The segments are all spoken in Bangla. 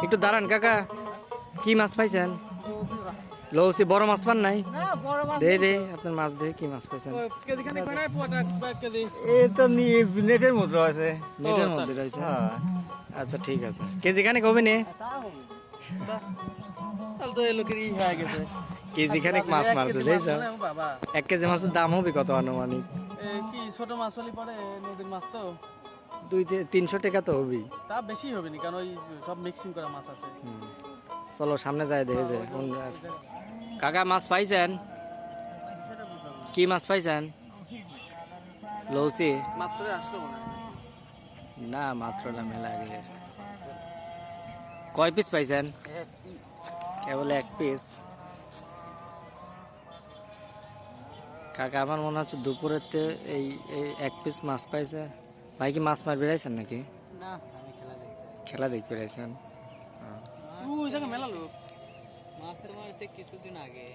একটু দাঁড়ান কাকা, কি মাছ পাইছেন? লৌসি বড় মাছ পান নাই? দে দে আপনার মাছ দে, কি মাছ পাইছেন? নেটের মতো আছে। নেটের মধ্যে রয়েছে। আচ্ছা ঠিক আছে, কেজি খানিক হবে নে? কেজি খানিক মাছ মারছে দেখছ? 1 কেজি মাছের দাম হবে কত আনুমানিক? কি ছোট মাছ হলে পরে নদীর মাছ তো 200-300 টাকা তো হবেই। তা বেশি হবে না, কারণ ওই সব মিক্সিং করা মাছ আছে। চলো সামনে যায় দেখে যে। কাকা মাছ পাইছেন? কি মাছ পাইছেন? লৌসি মাত্র আসলো মনে হয়। না, মাত্রটা মেলা আগে গেছে। কয় পিস পাইছেন? কেবল 1 পিস। কাকা আমার মনে হচ্ছে দুপুরেতে এই 1 পিস মাছ পাইছে। ভাই কি মাছ মার বেড়াইছেন নাকি? না, আমি খেলা দেখ বেড়াইছেন? ওই জায়গা মেলা লোক মাছ তো মারছে কিছুদিন আগে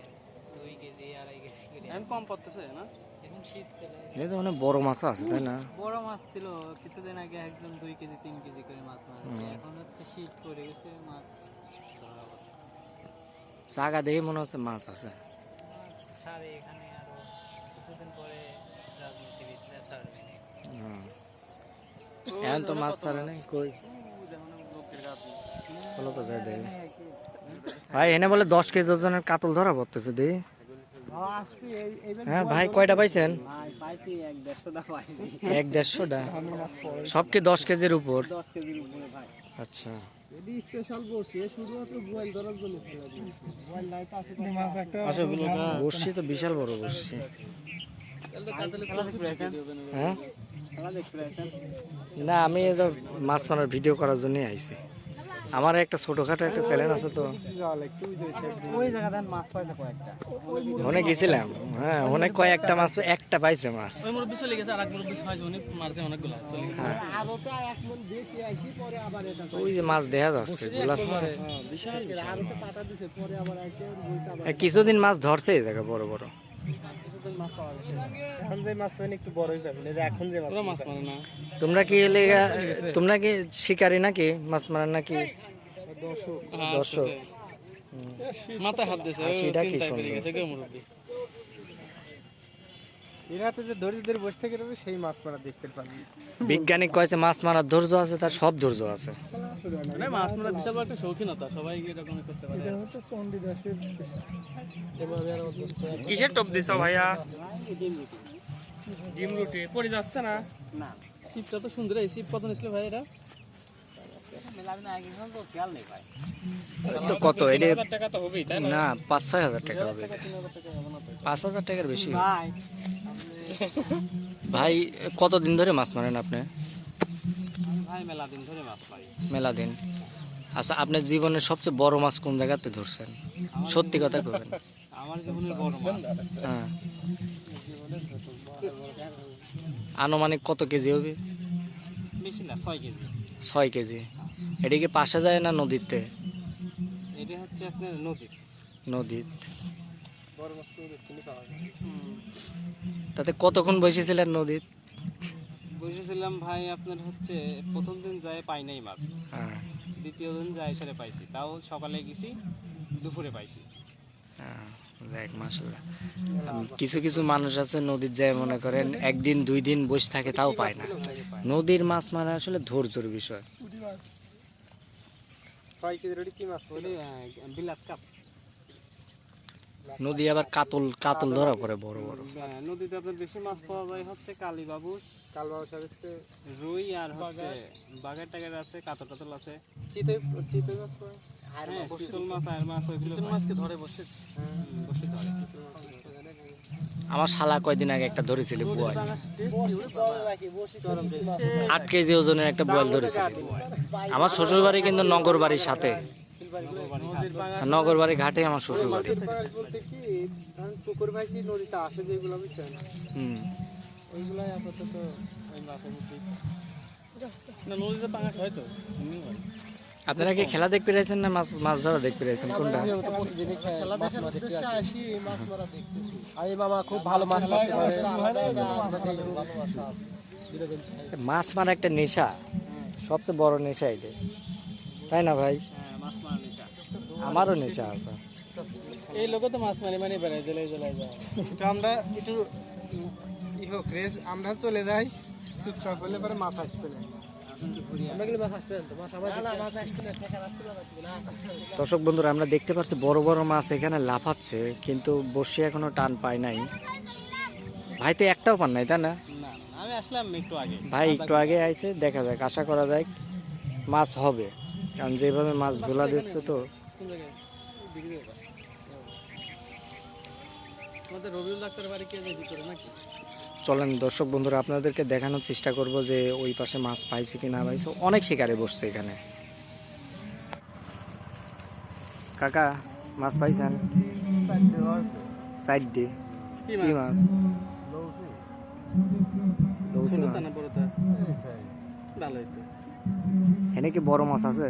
2 কেজি 2.5 কেজি করে। এখন কম পড়তেছে না, এখন শীত চলে এটা তো মানে বড় মাছ আছে তাই না? বড় মাছ ছিল কিছুদিন আগে একজন 2 কেজি 3 কেজি করে মাছ মারছে। এখন হচ্ছে শীত পড়ে গেছে, মাছ ধরা পড়ছে। চাগা দেখে মনে হচ্ছে মাছ আছে। মাছ ছাড়ে এখানে, আরো কিছুদিন পরে রাজনীতিবিদরা ছাড়বে নাকি। এখন তো মাছ ছাড়ে নাই কই। লোকের গাছ চলো তো যাই দেখি। ভাই এনে বলে 10 কেজি ওজনের কাতল ধরা পড়তেছে দি। হ্যাঁ ভাই, কয়টা পাইছেন? 1-150টা। সব কি 10 কেজির উপর? আচ্ছা, বর্ষি তো বিশাল বড় বর্ষি। হ্যাঁ না, আমি এই যে মাছ মারার ভিডিও করার জন্যই আইছি। আমার একটা ছোটখাটো একটা চ্যানেল আছে তো, ওখানে গেছিলাম। হ্যাঁ, ওখানে কয়েকটা মাছ, একটা পাইছে মাছ। ওই মুরব্বি চলে গেছে, আর এক মুরব্বি ছয় উনি মারছে অনেকগুলো চলে গেছে। হ্যাঁ, ওই যে মাছ দেখা যাচ্ছে কিছুদিন মাছ ধরছে এই জায়গা বড় বড়। ওরা মাছ মারে না। তোমরা কি শিকারি নাকি মাছ মারার নাকি? দর্শক মাথায় হাত দিয়েছে, সেটা কি চিন্তায় পড়ে সুন্দর। গেছে কে মুরব্বি। বিজ্ঞানী কয়েছে মাছ মারার ধৈর্য আছে, তার সব ধৈর্য আছে। মানে মাছ মারা বিশাল বড় একটা শৌখিনতা, সবাই এরকম করতে পারে। কিসের টপ দিছ ভাইয়া? ডিম রুটি পড়ে যাচ্ছে না? না, শিপটা তো সুন্দর। এই শিপ কত নিছিল ভাই এটা? তো কত এটা? 3,000 টাকা তো হবেই, তাই না? না, 5-6 হাজার টাকা হবে। 3,000 টাকা হবে না তো। 5,000 টাকার বেশি। ভাই কতদিন ধরে মাছ মারেন আপনি? ভাই মেলা দিন ধরে মাছ পাই। মেলা দিন। আচ্ছা, আপনার জীবনের সবচেয়ে বড় মাছ কোন জায়গাতে ধরছেন? সত্যি কথা কবেন। আমার জীবনের বড় মাছ হ্যাঁ, আনুমানিক কত কেজি হবে? বেশি না, 6 কেজি। 6 কেজি। এটা কি পাশে যায় না নদীতে? এটা হচ্ছে আপনার নদী। নদীত। বড় মাছ তো দেখতে পাওয়া যায়। তাতে কতক্ষণ বসেছিলেন নদীত? বসেছিলাম ভাই আপনার হচ্ছে প্রথম দিন যায় পাই নাই মাছ, হ্যাঁ, দ্বিতীয় দিন যায় সেরে পাইছি, তাও সকালে গেছি, দুপুরে পাইছি। হ্যাঁ, যাক মাশাআল্লাহ। কিছু কিছু মানুষ আছে নদীর যায় মনে করেন 1 দিন 2 দিন বসে থাকে তাও পায় না। নদীর মাছ মানে আসলে ধৈর্যের বিষয়। 6 কেজির কি মাছ বলে? বিলাত কাপ। নদী আবার কাতল কাতল ধরা পড়ে বড় বড়। নদীতে আপনার বেশি মাছ পাওয়া যায় হচ্ছে কালীবাবুস, হচ্ছে রুই, আর হচ্ছে বাগের টাগের আছে, কাতল টাতল আছে, চিতই মাছ পাওয়া, চিতল মাছ, আর মাছ, ওইগুলো মাছকে ধরে বসে, বসে ধরে। আমার শালা কয়দিন আগে একটা ধরেছিল বোয়াল, 8 কেজি ওজনের একটা বোয়াল ধরেছিল। আমার শ্বশুর বাড়ি কিন্তু নগর বাড়ির সাথে, নগর বাড়ি ঘাটে আমার শ্বশুর বাড়ি। পুকুর ভাইছি নদীতে আসে যেগুলো বুঝছেন, হুম, ওইগুলাই আপাতত ওই মাছের মধ্যে না, নদীতে পাঙাশ হয় তো এমনি হয়। আপনারা কি খেলা দেখতে পেরেছেন না মাছ মাছ ধরা দেখতে পেরেছেন কোনটা? খেলা দেখার উদ্দেশ্যে আসি, মাছ মারা দেখতেছি। আরে মামা খুব ভালো মাছ মারতে পারে। মাছ মারা একটা নেশা, সবচেয়ে বড় নেশা এটা, তাই না ভাই? আমারও নেশা আছে। এই লোকে তো মাছ মারি মারি বেড়ায় জেলায় জেলায় যায়। তো আমরা একটু হোক রেস আমরা চলে যাই চুপচাপ হলে পরে মাছ আসবে না। দর্শক বন্ধুরা, আমরা দেখতে পাচ্ছি বড় বড় মাছ এখানে লাফাচ্ছে, কিন্তু বসে এখনো টান পায় নাই। ভাই তো একটাও পান নাই, তাই না? না আমি আসলাম একটু আগে। ভাই একটু আগে আইছে, দেখা যাক, আশা করা যায় মাছ হবে, কারণ যেভাবে মাছ গোলা দিচ্ছে তো। কোন জায়গায়? আমাদের রবিউল ডাক্তার বাড়ি কে ভিতরে নাকি? চলেন দর্শক বন্ধুরা, আপনাদেরকে দেখানোর চেষ্টা করব যে ওই পাশে মাছ পাইছে কি না পাইছে। অনেক শিকারে বসছে এখানে। কাকা মাছ পাইছেন? সাইড ডে কি কি মাছ? মাছ? লৌসি মাছ। ছোটটা না বড়টা? ভালোই তো। এখানে কি বড় মাছ আছে?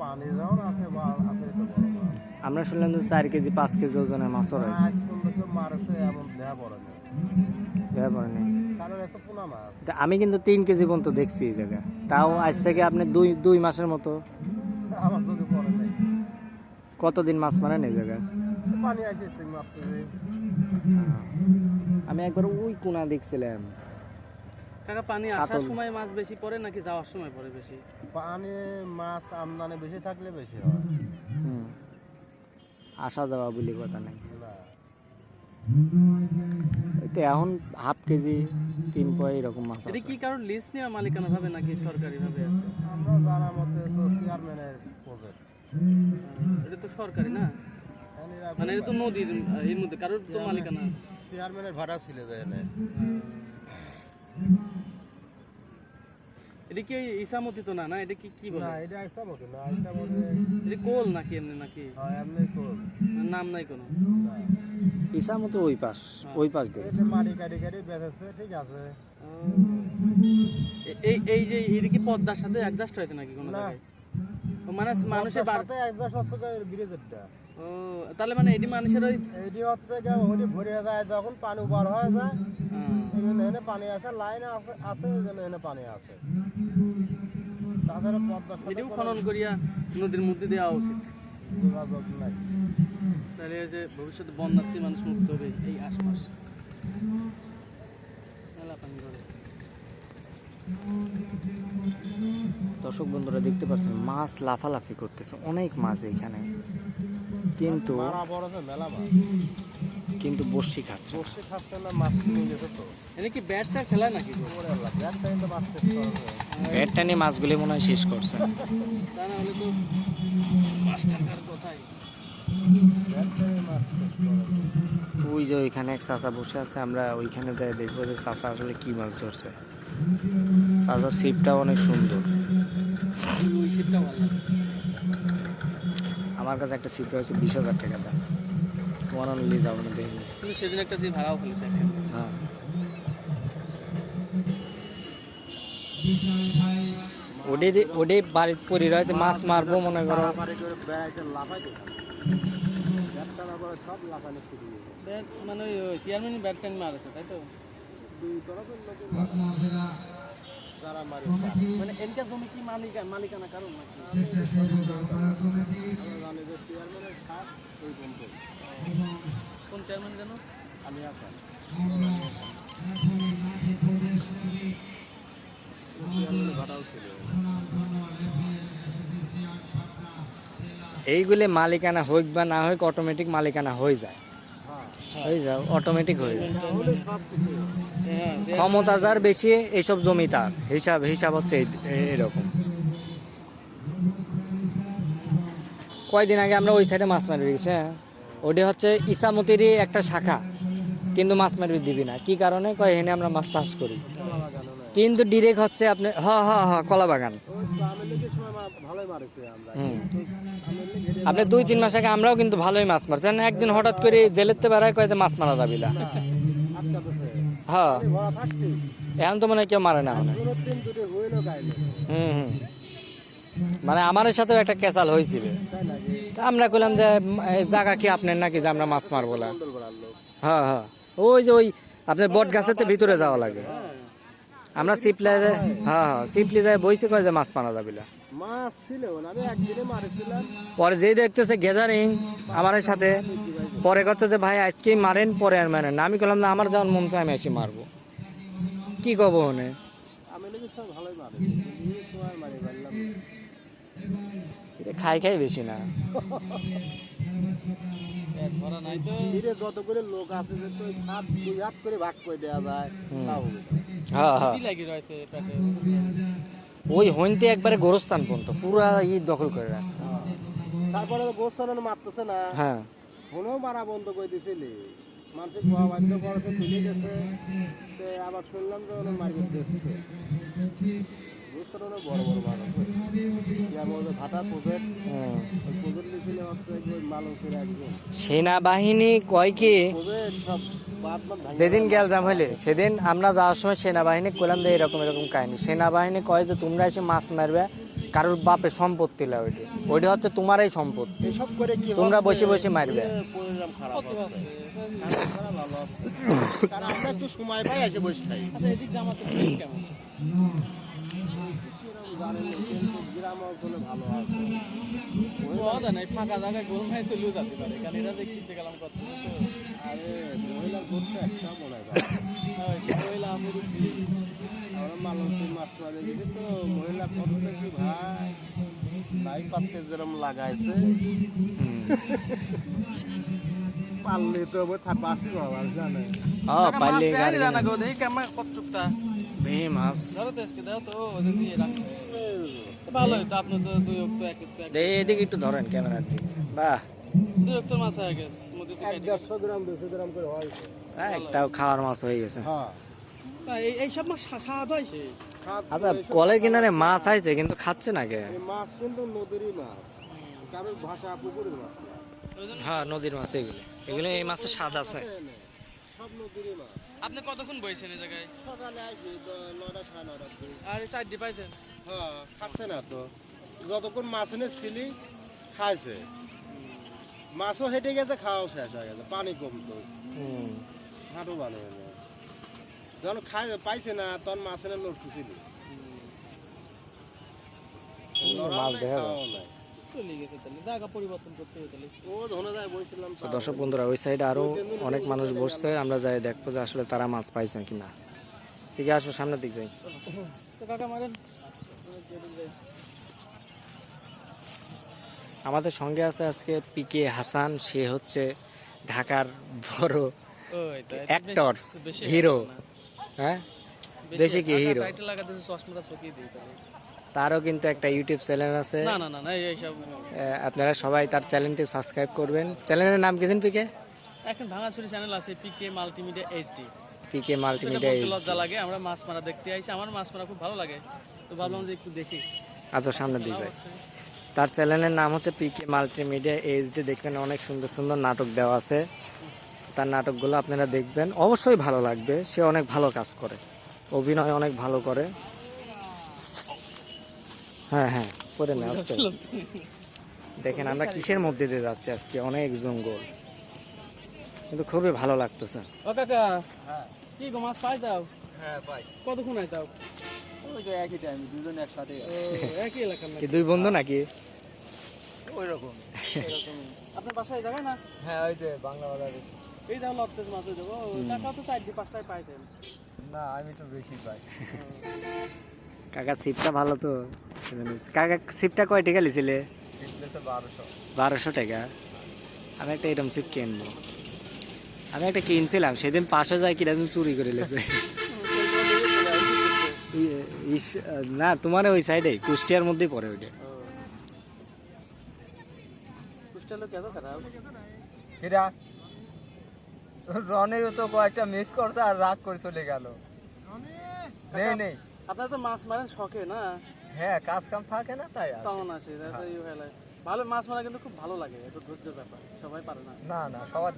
পানি যাও আছে বা আছে তো বড় মাছ। আমরা শুনলাম যে 4 কেজি 5 কেজি ওজনের মাছও রয়েছে। আজ পর্যন্ত মারছে এমন দেয়া পড়ে না। ব্যাপার নেই। কারণ এত পোনা মাছ। তা আমি কিন্তু 3 কেজি পর্যন্ত দেখছি এই জায়গায়, তাও আজ থেকে আপনি 2 মাসের মতো। আমার চোখে পড়ে নাই। কতদিন মাছ মারেন এই জায়গায়? পানি আছে তুমি মাপতেছে। আমি একবার ওই কোনা দেখছিলাম। কাকা পানি কাতল। আসার সময় মাছ বেশি পড়ে নাকি যাওয়ার সময় পড়ে বেশি? পানি মাছ আমদানি বেশি থাকলে বেশি হয়। হুম, আসা যাওয়া বলে কথা নাই। না তো এখন হাফ কেজি 3 পয় এরকম মাছ এটা আছে। কি কারোর লিস্ট নেওয়া মালিকানা ভাবে নাকি সরকারি ভাবে আছে? আমরা জানা মতে তো চেয়ারম্যানের প্রজেক্ট। এটা তো সরকারি না, মানে এটা তো নদীর এর মধ্যে কারোর তো মালিকানা। চেয়ারম্যানের ভাড়া ছিল যে এনে। এটা কি ওই ইসামতি তো না? না এটা কি কি বলে? না এটা একটা মতো না, একটা মতে এটা কোল নাকি এমনি নাকি? হয় এমনি তো। নাম নাই কোনো? ইসা মতো ওই পাশ দিয়ে। এতে মাটি কাটি কাটি বেঁচেছে, ঠিক আছে। এই যে এটা কি পদ্মার সাথে অ্যাডজাস্ট হয়েছে নাকি কোনো না। জায়গায়? ও মানে মানুষের সাথে একদম সস্তা ব্রিজেরটা। ও তাহলে মানে এটি মানুষের ওই এটি হচ্ছে গিয়ে ওটি ভরে যায় যখন পানি বার হয়ে যায়, এখানে এনে পানি আসে, লাইন আছে এখানে এনে পানি আছে। তাছাড়া পদ্মার সাথে এটিও কোনো খনন করিয়া নদীর মধ্যে দেওয়া উচিত। যোগাযোগ নাই। তাহলে এই যে ভবিষ্যতে বন্যার্থী মানুষ মুক্ত হবে এই আশপাশ। মেলা পানি ধরে। দর্শক বন্ধুরা দেখতে পাচ্ছেন মাছ লাফালাফি করতেছে, অনেক মাছ এখানে, কিন্তু মারা বড় আছে মেলা মাছ। কিন্তু বসি খাচ্ছে না। বসে খাচ্ছে না, মাছ নিয়ে গেছে তো। এটা কি ব্যাটটা খেলা নাকি গো? ওরে আল্লাহ, ব্যাটটা কিন্তু মাছ শেষ করবে। ব্যাটটা নিয়ে মাছগুলি মনে হয় শেষ করছে। তা না হলে তো মাছ থাকার কথাই। ব্যাটটাই মাছ শেষ করবে। ওই যে ওইখানে এক চাচা বসে আছে, আমরা ওইখানে যাই দেখবো যে চাচা আসলে কি মাছ ধরছে। চাচার ছিপটা অনেক সুন্দর। ওই শিপটা ভালো লাগে। আমার কাছে একটা ছিপ রয়েছে 20,000 টাকা দাম। তোমার নিয়ে যাবো না দেখলে। কিন্তু সেদিন একটা সেই ভাড়াও ফেলেছে একটা। হ্যাঁ, ওডে বাড়ির পরি রয়েছে, মাছ মারবো মনে করো। পাড়াপাড়ি করে বেড়াইতে লাফাইতে থাকে। ব্যাটটা না করে সব লাফানো শুরু হয়ে যায়। ব্যাট মানে ওই চেয়ারম্যান ব্যাট টাইম মারেছে তাই তো? দুই তরফের লোকের যারা মারে মানে এনকার জমি কি মালিকানা কারণ নাকি? আমরা জানি যে চেয়ারম্যানের খাত ওই পর্যন্ত। কোন চেয়ারম্যান যেন? আমি আসাম ঘটাও ছিল। এইগুলি মালিকানা হোক বা না হোক, অটোমেটিক মালিকানা হয়ে যায়, হয়ে যাও অটোমেটিক হয়ে যায়। তাহলে সব কিছু হ্যাঁ ক্ষমতা যার বেশি এইসব জমি তার, হিসাব হচ্ছে এরকম। কয়দিন আগে আমরা ওই সাইডে মাছ মারি গেছি। হ্যাঁ, ওটা হচ্ছে ইসামতিরই একটা শাখা, কিন্তু মাছ মারি দিবি না। কি কারণে? কয় এখানে আমরা মাছ চাষ করি, কিন্তু ডিরেক্ট হচ্ছে আপনি কলা বাগান। ভালোই মারেছে আমরা। আপনি 2-3 মাস আগে আমরাও কিন্তু ভালোই মাছ মারছেন, একদিন হঠাৎ করে জেলেতে বেড়ায় কয়তে মাছ মারা যাবি না। হ্যাঁ, ভরা থাকতি এখন তো মনে হয় কেউ মারে না মনে হয়। কোনো দিন দুটো হইলো গাইলে, হুম, মানে আমার সাথেও একটা ক্যাচাল হয়েছিল। তাই নাকি? তা আমরা কইলাম যে জায়গা কি আপনার নাকি যে আমরা মাছ মারবো না। সুন্দর করার লোক। হ্যাঁ, ওই যে ওই আপনার বট গাছের ভিতরে যাওয়া লাগে। আমরা সিপলে যায়, সিপলি যায় বইছে কয় যে মাছ মারা যাবি না। মাছ ছিল না, আমি একদিনে মারেছিলাম। পরে যেই দেখতেছে গ্যাদারিং আমার সাথে, পরে করছে যে ভাই আজকেই মারেন, পরে আর মারেন না। আমি বললাম না, আমার যখন মন চায় আমি এসে মারবো, কি কব ওনে। আমি নাকি সব ভালোই মারে, এই সময় মারি পারলাম না। এটা খাই খাই বেশি না। ধরা নাই তো তীরে যত করে লোক আছে যে তো হাত দুই হাত করে ভাগ করে দেওয়া যায়, তাও হবে না। হ্যাঁ হ্যাঁ, কি লাগি রয়েছে পেটে ওই হইতে একবারে গোরস্থান পর্যন্ত পুরা দখল করে রাখছে। তারপরে তো গোস্বান মারতেছে না, হ্যাঁ, ফোনও মারা বন্ধ করে দিয়েছিলি, মানুষের গোয়া বাধ্য করেছে, তুলে গেছে। তো আবার শুনলাম যে ওরা মারবে দেখছে, গোস্বান বড় বড় মাছ আছে। যেমন ভাটা প্রজেক্ট, হুম। ওই প্রজেক্ট দিয়েছিল হচ্ছে ওই মালুকের একজন সেনাবাহিনী কয় কি, প্রজেক্ট সব বাদ বাদ যেদিন গেলজাম হইলে সেদিন আমরা যাওয়ার সময় সেনাবাহিনী কইলাম যে এরকম এরকম কাহিনী। সেনাবাহিনী কয় যে তোমরা এসে মাছ মারবে, কারোর বাপের সম্পত্তি না, ওইটা ওইটা হচ্ছে তোমারই সম্পত্তি, এসব করে কি তোমরা হচ্ছে, বসে বসে মারবে। পরিণাম খারাপ হচ্ছে। খারাপ ভালো হচ্ছে। কারণ আমরা একটু সময় পাই এসে বসে খাই। আচ্ছা এদিক জামাতে পুলিশ কেমন কিরম জানেন না, কিন্তু গ্রাম অঞ্চলে ভালো আছে। কথা নাই ফাঁকা জায়গায় গোল মাই চলেও যেতে পারে কারণ এরা যে কিনতে গেলাম কত তো আরে মহিলা করতে একটা মনে হয় মহিলা আমুর আমরা মানুষের মাছ মারে গেছি তো, মহিলা করতে কি ভাই, ভাই পাত্রে যেরকম লাগাইছে পারলে তো আমার বাসি বাবা জানে। পাইলে গাড়ি জানা গো দেখি কেমন কত চুপটা ভেঙে মাছ ধরো তো আজকে দাও তো ওদের দিয়ে রাখছে ভালো হইতো আপনি তো দুই অক্ত এক অক্ত এক এদিকে একটু ধরেন ক্যামেরার দিকে। বাহ, দুই অক্তর মাছ হয়ে গেছে মধ্যে থেকে 150 গ্রাম 200 গ্রাম করে হয়। একটাও খাওয়ার মাছ হয়ে গেছে। হ্যাঁ এই সব মাছ স্বাদ হয় সে আচ্ছা, কলের কিনারে মাছ আইছে কিন্তু খাচ্ছে না কে? এই মাছ কিন্তু নদীরই মাছ, কারোর ভাষা পুকুরের মাছ না। হ্যাঁ, নদীর মাছ এগুলো, এগুলো এই মাছের স্বাদ আছে। সব নদীরই মাছ। আপনি কতক্ষণ বইছেন এই জায়গায় সকালে আসি 9টা 9:30 দিকে। আর চারটি পাইছেন হ্যাঁ খাচ্ছে না তো, যতক্ষণ মাছ এনে ছিলি খাইছে, মাছও হেঁটে গেছে, খাওয়াও শেষ হয়ে গেছে, পানি কমতো, হুম। হাঁটু বানিয়ে যখন খাই পাইছে না তখন মাছ এনে লড়তেছিল, মাছ দেখা যায়। চলে গেছে তাহলে জায়গা পরিবর্তন করতে হবে তাহলে ও ধনে যায় বলছিলাম। তো দর্শক বন্ধুরা, ওই সাইডে আরো অনেক মানুষ বসছে, আমরা যাই দেখবো যে আসলে তারা মাছ পাইছে কিনা। ঠিক আছে, আসো সামনের দিক যাই। তো কাকা মারেন আমাদের সঙ্গে আছে আজকে পিকে হাসান, সে হচ্ছে ঢাকার বড় ওই তো অ্যাক্টর, হিরো। হ্যাঁ, দেশে কি হিরো। টাইটেল লাগাতে চশমাটা চকিয়ে দিই তাহলে তারও কিন্তু একটা ইউটিউব চ্যানেল আছে, না না না না এইসব আপনারা সবাই তার চ্যানেলটি সাবস্ক্রাইব করবেন। চ্যানেলের নাম কি পিকে? এখন ভাঙাছড়ি চ্যানেল আছে পিকে মাল্টিমিডিয়া এইচডি পিকে মাল্টিমিডিয়া। লজ্জা লাগে আমরা মাছ মারা দেখতে আইছি, আমার মাছ মারা খুব ভালো লাগে তো ভাবলাম যে একটু দেখি আচ্ছা, সামনের দিক যাই। তার চ্যানেলের নাম হচ্ছে পিকে মাল্টিমিডিয়া এইচডি। দেখবেন অনেক সুন্দর সুন্দর নাটক দেওয়া আছে, তার নাটকগুলো আপনারা দেখবেন, অবশ্যই ভালো লাগবে। সে অনেক ভালো কাজ করে, অভিনয় অনেক ভালো করে। হ্যাঁ হ্যাঁ, করে না আস্তে। দেখেন আমরা কিসের মধ্যে দিয়ে যাচ্ছি আজকে, অনেক জঙ্গল, কিন্তু খুবই ভালো লাগতেছে। ও কাকা কি গো মাছ পাই দাও হ্যাঁ পাই, কতক্ষণ আইতাও ওই যে একই টাইম দুজন একসাথে ও একই এলাকার কি দুই বন্ধু নাকি? ওই রকম। আপনার বাসায় যাবে না হ্যাঁ ওই যে বাংলা বাজারে। এই তাহলে অত্যাজ মাছ হয়ে যাবো কাকা তো 4-5টায় পাইতেন না আমি তো বেশি পাই। কাকা ছিপটা ভালো তো। কাকা ছিপটা কয় টাকা লিছিলে? 1200 টাকা। আমি একটা এরকম ছিপ কিনবো। আমি একটা কিনছিলাম সেদিন, পাশে যায় কিনা চুরি করে লেছে। না, তোমার ওই সাইডে কুষ্টিয়ার মধ্যেই পড়ে ওইটা। কুষ্টালো কেন খারাপ এরা রনেও তো কয়েকটা মিস করতে আর রাগ করে চলে গেল। নেই নেই, আপনারা তো মাছ মারেন শখে না হ্যাঁ কাজ কাম থাকে না তাই আর। তখন আসে ভালো মাছ মারা কিন্তু খুব ভালো লাগে, একটু ধৈর্যের ব্যাপার, সবাই পারে না না না সবার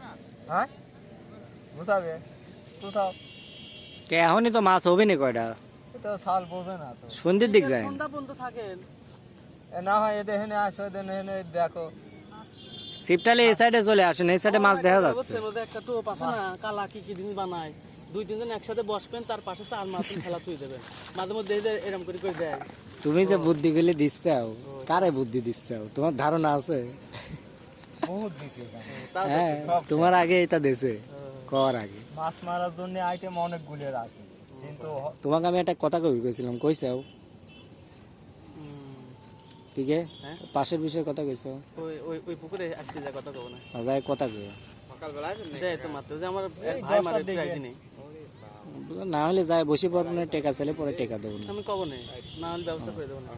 হ্যাঁ বুঝাবে কোথাও কে এখনই তো মাছ হবে না কয়টা, তো সাল পড়বে না তো। সন্ধ্যের দিক যায়। সন্ধ্যা পর্যন্ত থাকেন এ না হয় এদের হেনে আসো, এদের হেনে দেখো। ছিপটালে এই সাইডে চলে আসেন, এই সাইডে মাছ দেখা যাচ্ছে। বুঝছেন, ওদের একটা টোপ আছে না কালা কি কি জিনিস বানায় 2-3 জন একসাথে বসবেন, তার পাশে 4 মাসুম খেলা তুই দেবেন, মাঝে মধ্যে এই যে এরকম করে করে যায়। তুমি যে বুদ্ধিগুলি দিচ্ছাও, কারে বুদ্ধি দিচ্ছাও? তোমার ধারণা আছে? বহুত দিছে তাও হ্যাঁ, তোমার আগে এটা দেছে কর আগে। মাছ মারার জন্য আইটেম অনেকগুলি আছে, কিন্তু তোমাকে আমি একটা কথা কইছিলাম, কইছাও? ঠিক আছে, হ্যাঁ? পাশের বিষয়ে কথা কইছো? ওই পুকুরে আসছে যা কথা কব না, যাই কথা কই, সকালবেলায় যাই তো মাত্র যে আমার ভাই মারে প্রায় দিনই, না হলে যায় বসে পড়বো না, টেকা চাইলে পরে টেকা দেবো না। আমি কব না, না হলে ব্যবস্থা করে দেবো না।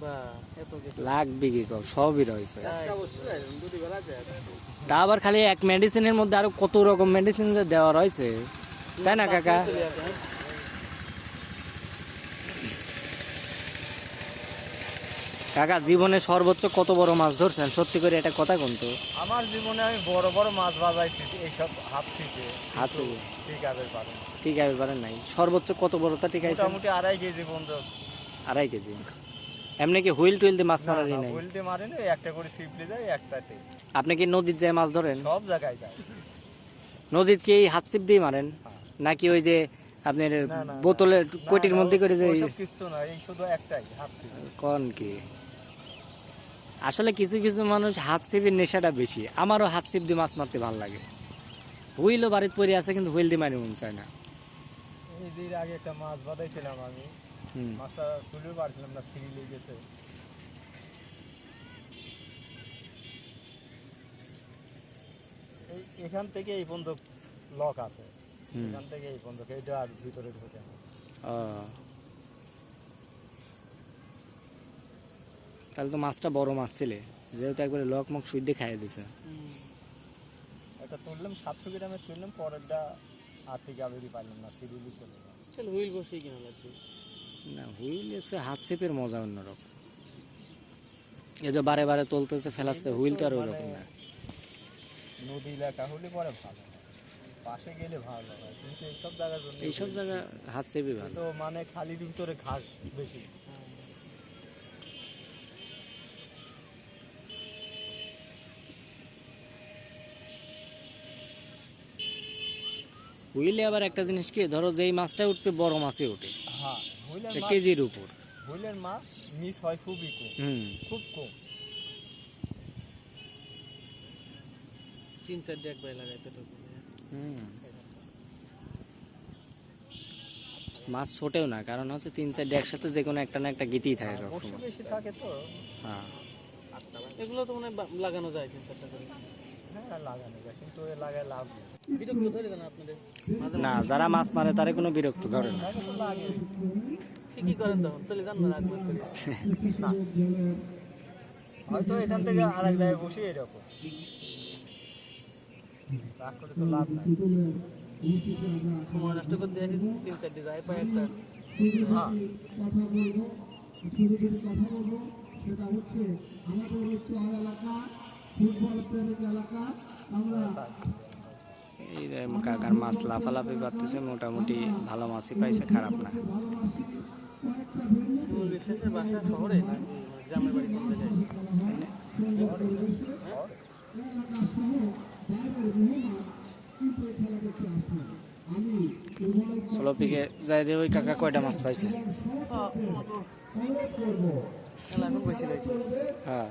বা এত কিছু লাগবে কি কব, সবই রয়েছে। বসছিলেন দুটি বেলা যায়। তা আবার খালি এক মেডিসিনের মধ্যে আরো কত রকম মেডিসিন যে দেওয়া রয়েছে, তাই না কাকা? চলে আসে, হ্যাঁ? কাকা জীবনে সর্বোচ্চ কত বড় মাছ ধরছেন? সত্যি করে এটা কথা কোন তো? আমার জীবনে আমি বড় বড় মাছ বাজাইছি এইসব হাত ছিপে, আছে ঠিক আছে পারেন ঠিক আছে, পারেন নাই? সর্বোচ্চ কত বড়টা ঠিক আছে? মোটামুটি 2.5 কেজি পর্যন্ত। 2.5 কেজি? এমনি কি হুইল টুইল দিয়ে মাছ মারারই নাই? বলতে মারে না, একটা করে ছিপলে যায় একটাতে, আপনি কি নদীর যায় মাছ ধরেন? সব জায়গায় যায়। নদীর কি এই হাত ছিপ দিয়ে মারেন, নাকি ওই যে আপনার বোতলের কোটির মধ্যে করে যে ওইসব কিছু না, এই শুধু একটাই হাত ছিপ। কোন কি? আসলে কিছু কিছু মানুষ হাত ছিপের নেশাটা বেশি। আমারও হাত ছিপ দিয়ে মাছ মারতে ভালো লাগে। হুইলও বাড়িতে পড়ে আছে, কিন্তু হুইল দিয়ে মারি মন চায় না। এই যে এর আগে একটা মাছ বাজাইছিলাম আমি, হুম। মাছটা তুলে পারছিলাম না, সিঁড়ি লেগেছে। এখান থেকে এই পর্যন্ত লক আছে, হুম। এখান থেকে এই পর্যন্ত, এইটা আর ভিতরে ঢোকে না। ও, তাহলে তো মাছটা বড় মাছ ছিলে, যেহেতু একবারে লক মক সুই দিয়ে খাইয়ে দিছে। একটা তুললাম 700 গ্রামের তুললাম, পরেরটা আর থেকে আবেদই পারলাম না, সিঁড়ি চলে গেল। তাহলে হুইল বসেই কিনা লাগবে। না, হুইল এসে হাত ছিপের মজা অন্যরকম। এই যে বারে বারে তুলতেছে ফেলাচ্ছে, হুইল তো আর ওই রকম না। নদী এলাকা হলে পরে ভালো হয়, পাশে গেলে ভালো হয়, কিন্তু এইসব জায়গার জন্য এইসব জায়গা হাত ছিপই ভালো। তো মানে খালির ভিতরে ঘাস বেশি। হুইলে আবার একটা জিনিস কি, ধরো যেই মাছটা উঠবে বড় মাছই ওঠে, হ্যাঁ, হুইলের এটা মাছ, কেজির উপর। হুইলের মাছ মিস হয় খুবই কম, হুম। খুব কম। 3-4 ডেক বাই লাগাইতে থাকবে। হুম। মাছ ছোটেও না, কারণ হচ্ছে 3-4 একসাথে যে কোনো একটা না একটা গীতেই থাকে বসে সবসময়। বেশি থাকে তো। হ্যাঁ। এগুলো তো মানে লাগানো যায় 3-4টা করে। হ্যাঁ, লাগানো যায়, কিন্তু এ লাগায় লাভ নেই। বিরক্ত ধরে দেন আপনাদের? না, যারা মাছ মারে তারা কোনো বিরক্ত ধরে না। লাগে তো লাগে। কি করেন তখন? চলে যান না রাখবেন করে। হয়তো এখান থেকে আরেক জায়গায় বসে এরকম রাগ করে তো লাভ নাই। সময় নষ্ট করে দিয়ে 3-4 যায় পায় একটা। হ্যাঁ, এই যে কাকার মাছ লাফালাফি করতেছে, মোটামুটি ভালো মাছই পাইছে, খারাপ না। শেষের বাসা শহরে নাকি মানে গ্রামের বাড়ি কোন জায়গায়? চলো পিকে যাই দিয়ে ওই কাকা কয়টা মাছ পাইছে? খেলা এখন বেশি লাগছে। হ্যাঁ।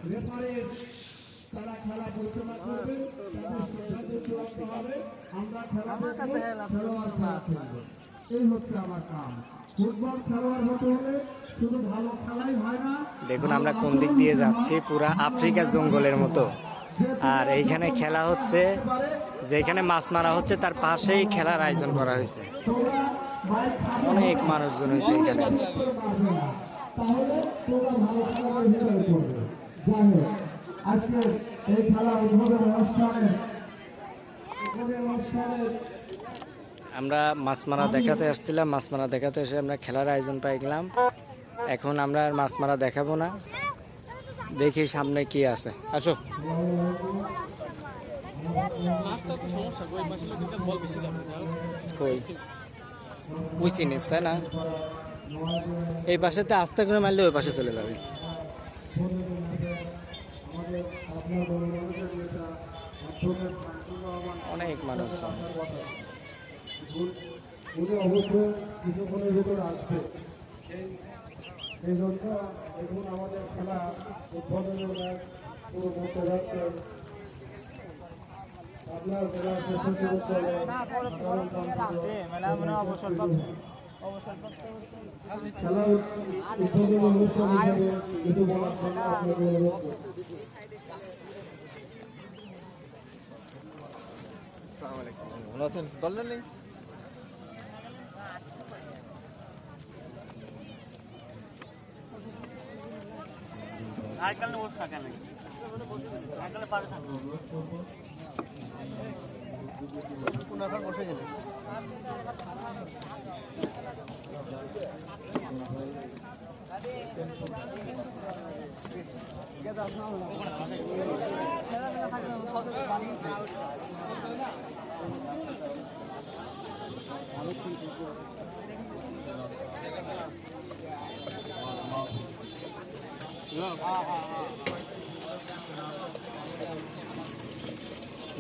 আমার কাছে হেলাম এই হচ্ছে আমার কাম। ফুটবল খেলোয়াড় হতে হলে শুধু ভালো খেলাই হয় না। দেখুন আমরা কোন দিক দিয়ে যাচ্ছি, পুরা আফ্রিকার জঙ্গলের মতো। আর এইখানে খেলা হচ্ছে, যেখানে মাছ মারা হচ্ছে তার পাশেই খেলার আয়োজন করা হয়েছে। অনেক মানুষজন হয়েছে এখানে। তাহলে তোমরা ভালো খেলোয়াড় হয়ে পড়বে। যাই হোক, আজকে এই খেলা উদ্বোধন অনুষ্ঠানে আমরা মাছ মারা দেখাতে আসছিলাম, মাছ মারা দেখাতে এসে আমরা খেলার আয়োজন পাই গেলাম। এখন আমরা আর মাছ মারা দেখাবো না, দেখি সামনে কি আছে। আসো। মাঠটা তো সমস্যা, ওই পাশে লোকের বল বেশি লাগবে। কই ওই চিনিস, তাই না? এই পাশেতে আস্তে করে মারলে ওই পাশে চলে যাবে। অনেক মানুষ। উনি অবশ্যই কিছুক্ষণের ভিতরে আসবে। এই জন্য দেখুন আমাদের খেলা উদ্বোধনের পুরো করতে যাচ্ছে। আপনার খেলা শেষ হতে চলে খেলা উদ্বোধনী অনুষ্ঠান হিসেবে কিছু বলার জন্য আপনাকে অনুরোধ করছি। ভালো আছেন? দললেন নেই?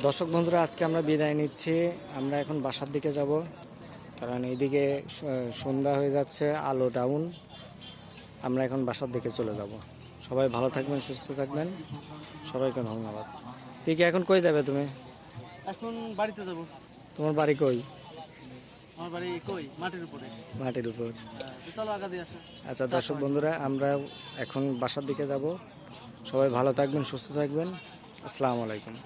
দর্শক বন্ধুরা, আজকে আমরা বিদায় নিচ্ছি। আমরা এখন বাসার দিকে যাব, কারণ এইদিকে সন্ধ্যা হয়ে যাচ্ছে, আলো ডাউন। আমরা এখন বাসার দিকে চলে যাব। সবাই ভালো থাকবেন, সুস্থ থাকবেন, সবাইকে ধন্যবাদ। পিকে এখন কই যাবে তুমি? এখন বাড়িতে যাব। তোমার বাড়ি কই? আমার বাড়ি কই? মাটির উপরে। মাটির উপর। চলো আগা দিয়ে আসো। আচ্ছা দর্শক বন্ধুরা, আমরা এখন বাসার দিকে যাব। সবাই ভালো থাকবেন, সুস্থ থাকবেন। আসসালামু আলাইকুম।